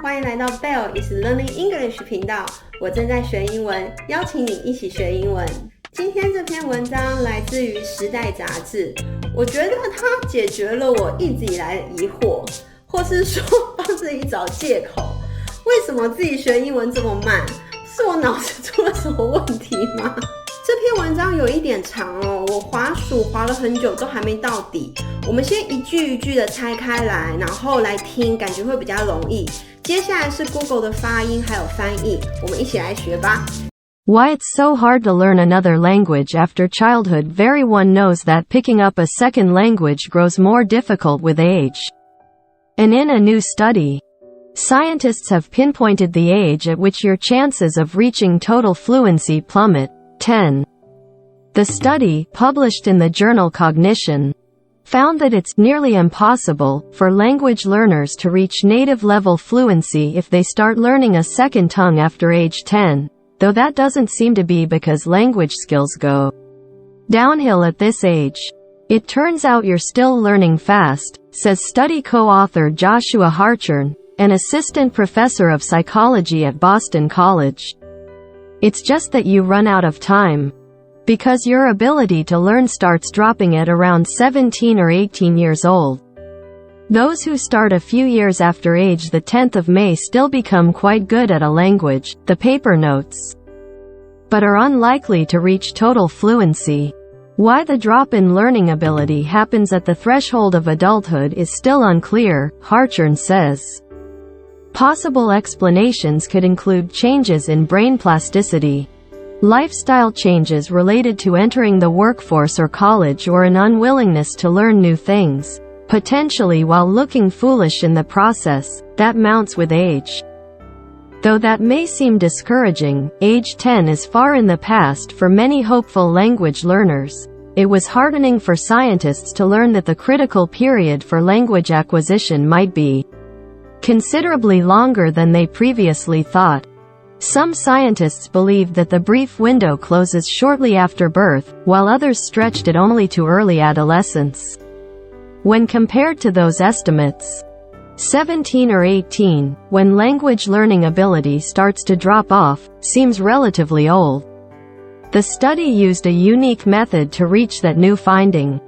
欢迎来到 Bell is Learning English 频道，我正在学英文，邀请你一起学英文。今天这篇文章来自于《时代》杂志，我觉得它解决了我一直以来的疑惑，或是说帮自己找借口。为什么自己学英文这么慢？是我脑子出了什么问题吗？这篇文章有一点长哦，我滑鼠滑了很久都还没到底。我们先一句一句的拆开来，然后来听，感觉会比较容易。接下来是 Google 的发音还有翻译，我们一起来学吧。Why it's so hard to learn another language after childhood. Everyone knows that picking up a second language grows more difficult with age. And in a new study, scientists have pinpointed the age at which your chances of reaching total fluency plummet. 10. The study, published in the journal Cognition, found that it's nearly impossible for language learners to reach native-level fluency if they start learning a second tongue after age 10, though that doesn't seem to be because language skills go downhill at this age. It turns out you're still learning fast, says study co-author Joshua Hartshorn, an assistant professor of psychology at Boston College. It's just that you run out of time, because your ability to learn starts dropping at around 17 or 18 years old. Those who start a few years after age the 10th of May still become quite good at a language, the paper notes, but are unlikely to reach total fluency. Why the drop in learning ability happens at the threshold of adulthood is still unclear, Hartshorn says. Possible explanations could include changes in brain plasticity, lifestyle changes related to entering the workforce or college, or an unwillingness to learn new things, potentially while looking foolish in the process, that mounts with age. Though that may seem discouraging, age 10 is far in the past for many hopeful language learners. It was heartening for scientists to learn that the critical period for language acquisition might be considerably longer than they previously thought. Some scientists believed that the brief window closes shortly after birth, while others stretched it only to early adolescence. When compared to those estimates, 17 or 18, when language learning ability starts to drop off, seems relatively old. The study used a unique method to reach that new finding.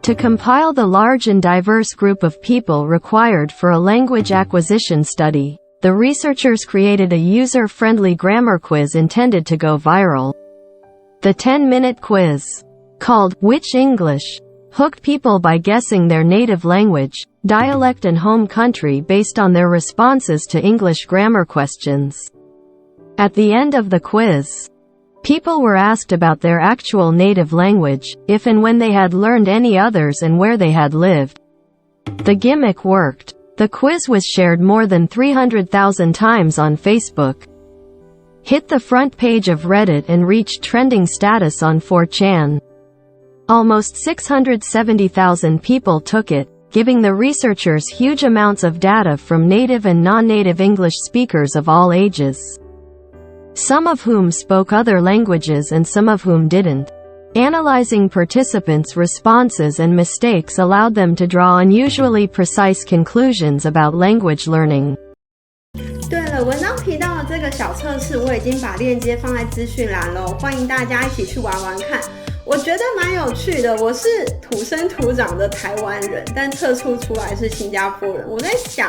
To compile the large and diverse group of people required for a language acquisition study, the researchers created a user-friendly grammar quiz intended to go viral. The 10-minute quiz, called Which English?, hooked people by guessing their native language, dialect and home country based on their responses to English grammar questions. At the end of the quiz, people were asked about their actual native language, if and when they had learned any others, and where they had lived. The gimmick worked. The quiz was shared more than 300,000 times on Facebook, hit the front page of Reddit, and reached trending status on 4chan. Almost 670,000 people took it, giving the researchers huge amounts of data from native and non-native English speakers of all ages, some of whom spoke other languages and some of whom didn't. Analyzing participants' responses and mistakes allowed them to draw unusually precise conclusions about language learning. 对了，文章提到的这个小测试，我已经把链接放在资讯栏咯，欢迎大家一起去玩玩看。我觉得蛮有趣的，我是土生土长的台湾人，但测出来是新加坡人。我在想，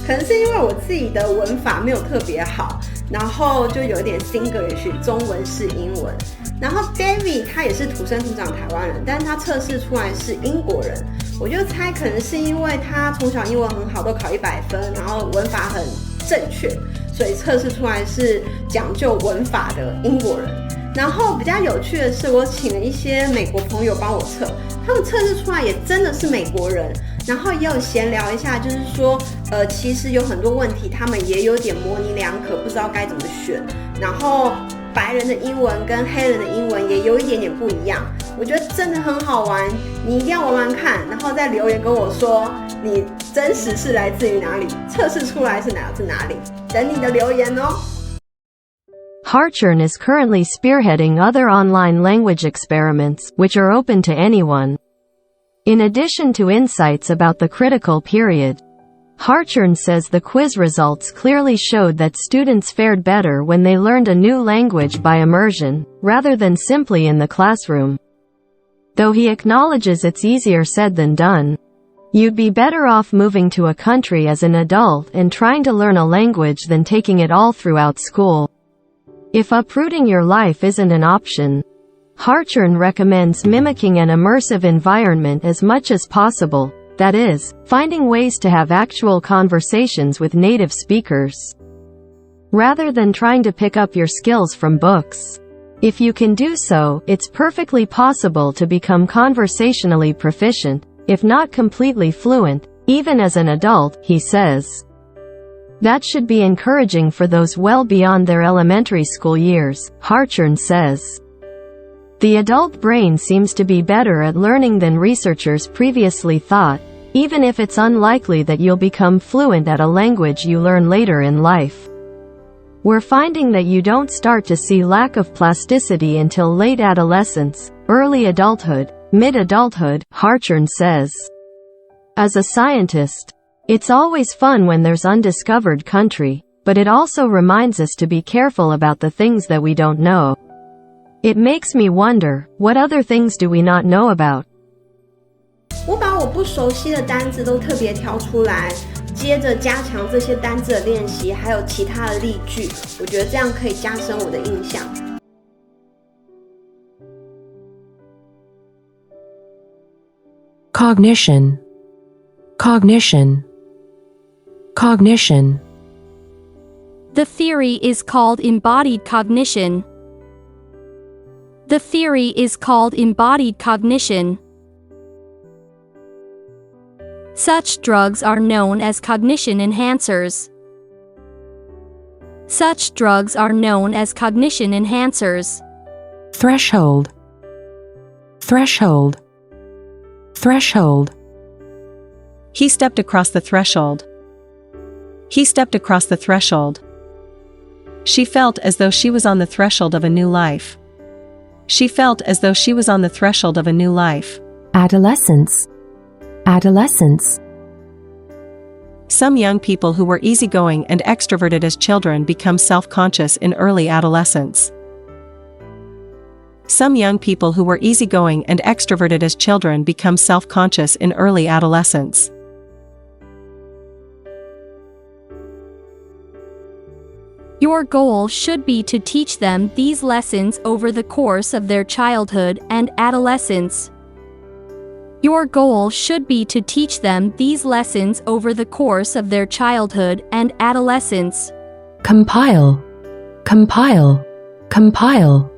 可能是因为我自己的文法没有特别好，然后就有点 Singlish 中文式英文。然后 David 他也是土生土长台湾人，但是他测试出来是英国人。我就猜可能是因为他从小英文很好，都考100分，然后文法很正确，所以测试出来是讲究文法的英国人。然后比较有趣的是，我请了一些美国朋友帮我测，他们测试出来也真的是美国人，然后也有闲聊一下，就是说其实有很多问题他们也有点模棱两可，不知道该怎么选，然后白人的英文跟黑人的英文也有一点点不一样，我觉得真的很好玩，你一定要玩玩看，然后再留言跟我说你真实是来自于哪里，测试出来是哪里，等你的留言哦。Hartshorn is currently spearheading other online language experiments, which are open to anyone. In addition to insights about the critical period, Hartshorn says the quiz results clearly showed that students fared better when they learned a new language by immersion, rather than simply in the classroom. Though he acknowledges it's easier said than done. You'd be better off moving to a country as an adult and trying to learn a language than taking it all throughout school. If uprooting your life isn't an option, Hartshorn recommends mimicking an immersive environment as much as possible, that is, finding ways to have actual conversations with native speakers, rather than trying to pick up your skills from books. If you can do so, it's perfectly possible to become conversationally proficient, if not completely fluent, even as an adult, he says. That should be encouraging for those well beyond their elementary school years, Hartshorn says. The adult brain seems to be better at learning than researchers previously thought, even if it's unlikely that you'll become fluent at a language you learn later in life. We're finding that you don't start to see lack of plasticity until late adolescence, early adulthood, mid-adulthood, Hartshorn says. As a scientist, it's always fun when there's undiscovered country, but it also reminds us to be careful about the things that we don't know. It makes me wonder, what other things do we not know about? 我把我不熟悉的单字都特别挑出来，接着加强这些单字的练习，还有其他的例句，我觉得这样可以加深我的印象。Cognition, cognition, cognition. The theory is called embodied cognition. The theory is called embodied cognition. Such drugs are known as cognition enhancers. Such drugs are known as cognition enhancers. Threshold, threshold, threshold. He stepped across the threshold. He stepped across the threshold. She felt as though she was on the threshold of a new life. She felt as though she was on the threshold of a new life. Adolescence, adolescence. Some young people who were easygoing and extroverted as children become self-conscious in early adolescence. Some young people who were easygoing and extroverted as children become self-conscious in early adolescence. Your goal should be to teach them these lessons over the course of their childhood and adolescence. Your goal should be to teach them these lessons over the course of their childhood and adolescence. Compile, compile, compile.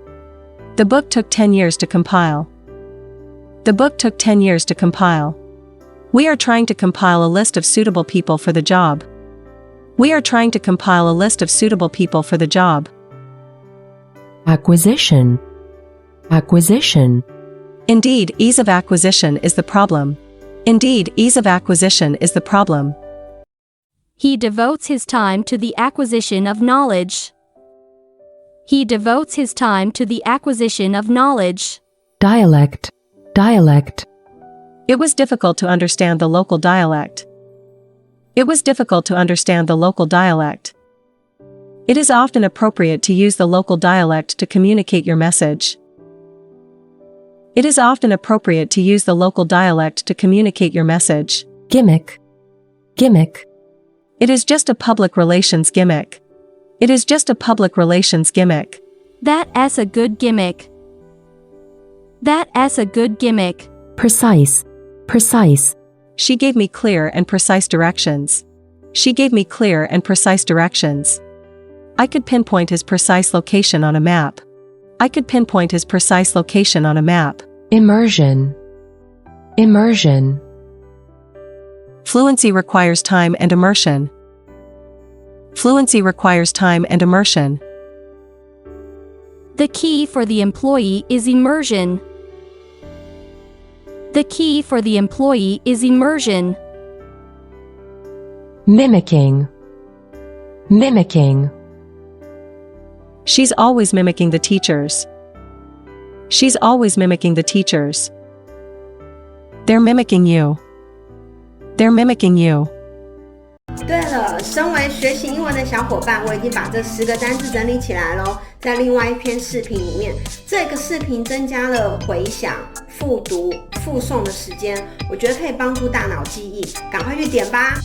The book took 10 years to compile. The book took 10 years to compile. We are trying to compile a list of suitable people for the job. We are trying to compile a list of suitable people for the job. Acquisition, acquisition. Indeed, ease of acquisition is the problem. Indeed, ease of acquisition is the problem. He devotes his time to the acquisition of knowledge. He devotes his time to the acquisition of knowledge. Dialect, dialect. It was difficult to understand the local dialect. It was difficult to understand the local dialect. It is often appropriate to use the local dialect to communicate your message. It is often appropriate to use the local dialect to communicate your message. Gimmick, gimmick. It is just a public relations gimmick. It is just a public relations gimmick. That's a good gimmick. That's a good gimmick. Precise, precise. She gave me clear and precise directions. She gave me clear and precise directions. I could pinpoint his precise location on a map. I could pinpoint his precise location on a map. Immersion, immersion. Fluency requires time and immersion. Fluency requires time and immersion. The key for the employee is immersion. The key for the employee is immersion. Mimicking, mimicking. She's always mimicking the teachers. She's always mimicking the teachers. They're mimicking you. They're mimicking you. 对了，身为学习英文的小伙伴，我已经把这10个单字整理起来咯，在另外一篇视频里面，这个视频增加了回想、复读、复诵的时间，我觉得可以帮助大脑记忆，赶快去点吧。